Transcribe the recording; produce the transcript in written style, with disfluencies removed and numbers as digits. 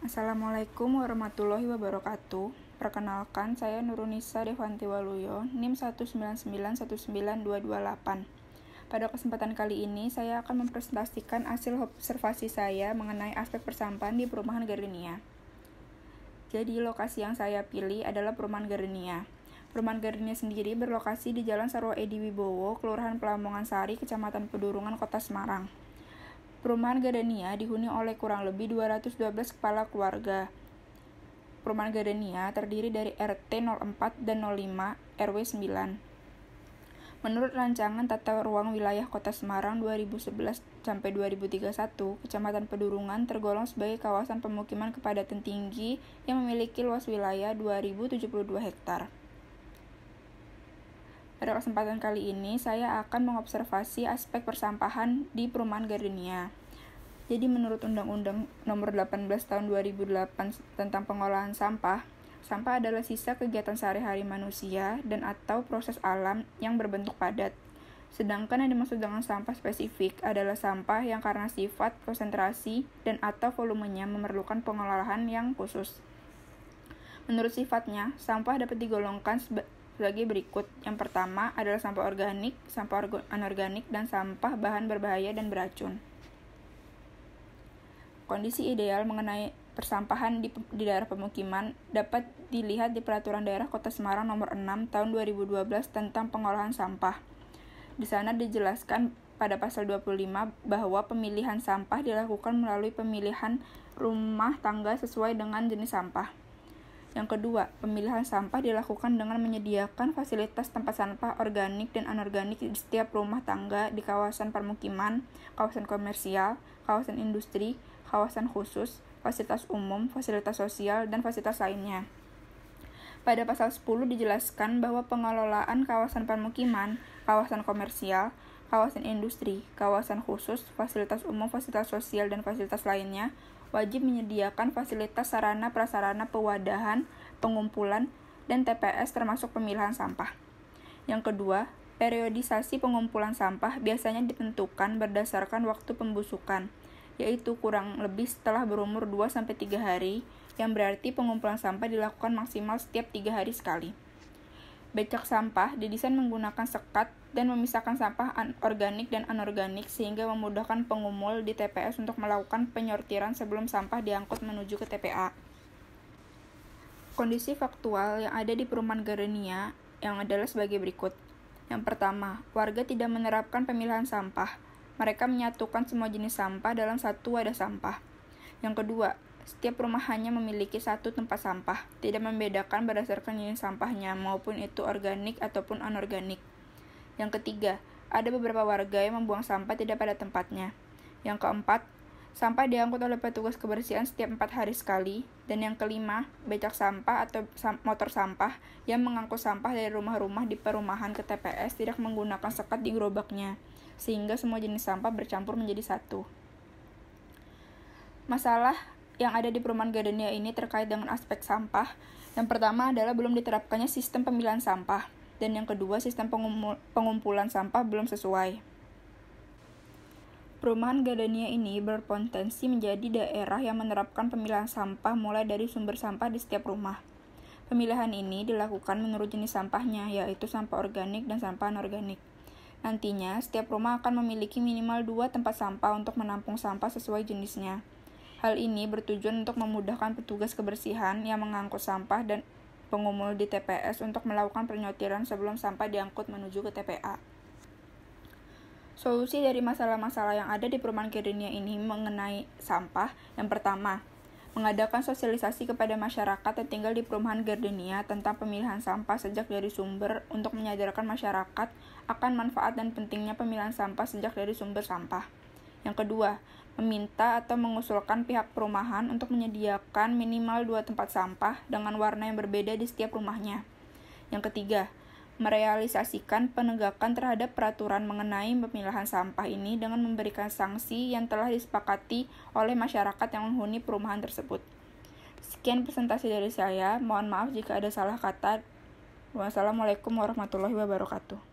Assalamualaikum warahmatullahi wabarakatuh. Perkenalkan, saya Nurunisa Devanti Waluyo, NIM 199192228. Pada kesempatan kali ini, saya akan mempresentasikan hasil observasi saya mengenai aspek persampahan di perumahan Gardenia. Jadi, lokasi yang saya pilih adalah perumahan Gardenia. Perumahan Gardenia sendiri berlokasi di Jalan Sarwo Edi Wibowo, Kelurahan Pelamongan Sari, Kecamatan Pedurungan, Kota Semarang. Perumahan Gardenia dihuni oleh kurang lebih 212 kepala keluarga. Perumahan Gardenia terdiri dari RT 04 dan 05 RW 9. Menurut Rancangan Tata Ruang Wilayah Kota Semarang 2011-2031, Kecamatan Pedurungan tergolong sebagai kawasan pemukiman kepadatan tinggi yang memiliki luas wilayah 2072 hektar. Pada kesempatan kali ini, saya akan mengobservasi aspek persampahan di perumahan Gardenia. Jadi menurut Undang-Undang Nomor 18 Tahun 2008 tentang pengolahan sampah, sampah adalah sisa kegiatan sehari-hari manusia dan atau proses alam yang berbentuk padat. Sedangkan yang dimaksud dengan sampah spesifik adalah sampah yang karena sifat, konsentrasi, dan atau volumenya memerlukan pengolahan yang khusus. Menurut sifatnya, sampah dapat digolongkan sebagai berikut. Yang pertama adalah sampah organik, sampah anorganik, dan sampah bahan berbahaya dan beracun. Kondisi ideal mengenai persampahan di daerah pemukiman dapat dilihat di Peraturan Daerah Kota Semarang Nomor 6 Tahun 2012 tentang pengolahan sampah. Di sana dijelaskan pada pasal 25 bahwa pemilihan sampah dilakukan melalui pemilihan rumah tangga sesuai dengan jenis sampah. Yang kedua, pemilihan sampah dilakukan dengan menyediakan fasilitas tempat sampah organik dan anorganik di setiap rumah tangga di kawasan permukiman, kawasan komersial, kawasan industri, kawasan khusus, fasilitas umum, fasilitas sosial, dan fasilitas lainnya. Pada pasal 10 dijelaskan bahwa pengelolaan kawasan permukiman, kawasan komersial, kawasan industri, kawasan khusus, fasilitas umum, fasilitas sosial, dan fasilitas lainnya wajib menyediakan fasilitas sarana prasarana pewadahan, pengumpulan, dan TPS termasuk pemilahan sampah. Yang kedua, periodisasi pengumpulan sampah biasanya ditentukan berdasarkan waktu pembusukan, yaitu kurang lebih setelah berumur 2-3 hari, yang berarti pengumpulan sampah dilakukan maksimal setiap 3 hari sekali. Becak sampah didesain menggunakan sekat dan memisahkan sampah organik dan anorganik sehingga memudahkan pengumul di TPS untuk melakukan penyortiran sebelum sampah diangkut menuju ke TPA. Kondisi faktual yang ada di perumahan Gardenia yang adalah sebagai berikut. Yang pertama, warga tidak menerapkan pemilahan sampah. Mereka menyatukan semua jenis sampah dalam satu wadah sampah. Yang kedua, setiap rumah hanya memiliki satu tempat sampah, tidak membedakan berdasarkan jenis sampahnya, maupun itu organik ataupun anorganik. Yang ketiga, ada beberapa warga yang membuang sampah tidak pada tempatnya. Yang keempat, sampah diangkut oleh petugas kebersihan setiap 4 hari sekali. Dan yang kelima, becak sampah atau motor sampah yang mengangkut sampah dari rumah-rumah di perumahan ke TPS tidak menggunakan sekat di gerobaknya, sehingga semua jenis sampah bercampur menjadi satu. Masalah yang ada di perumahan Gardenia ini terkait dengan aspek sampah. Yang pertama adalah belum diterapkannya sistem pemilihan sampah, dan yang kedua sistem pengumpulan sampah belum sesuai. Perumahan Gardenia ini berpotensi menjadi daerah yang menerapkan pemilihan sampah mulai dari sumber sampah di setiap rumah. Pemilihan ini dilakukan menurut jenis sampahnya, yaitu sampah organik dan sampah anorganik. Nantinya, setiap rumah akan memiliki minimal 2 tempat sampah untuk menampung sampah sesuai jenisnya. Hal ini bertujuan untuk memudahkan petugas kebersihan yang mengangkut sampah dan pengumul di TPS untuk melakukan penyortiran sebelum sampah diangkut menuju ke TPA. Solusi dari masalah-masalah yang ada di perumahan Gardenia ini mengenai sampah. Yang pertama, mengadakan sosialisasi kepada masyarakat yang tinggal di perumahan Gardenia tentang pemilihan sampah sejak dari sumber untuk menyadarkan masyarakat akan manfaat dan pentingnya pemilihan sampah sejak dari sumber sampah. Yang kedua, meminta atau mengusulkan pihak perumahan untuk menyediakan minimal 2 tempat sampah dengan warna yang berbeda di setiap rumahnya. Yang ketiga, merealisasikan penegakan terhadap peraturan mengenai pemilahan sampah ini dengan memberikan sanksi yang telah disepakati oleh masyarakat yang menghuni perumahan tersebut. Sekian presentasi dari saya, mohon maaf jika ada salah kata. Wassalamualaikum warahmatullahi wabarakatuh.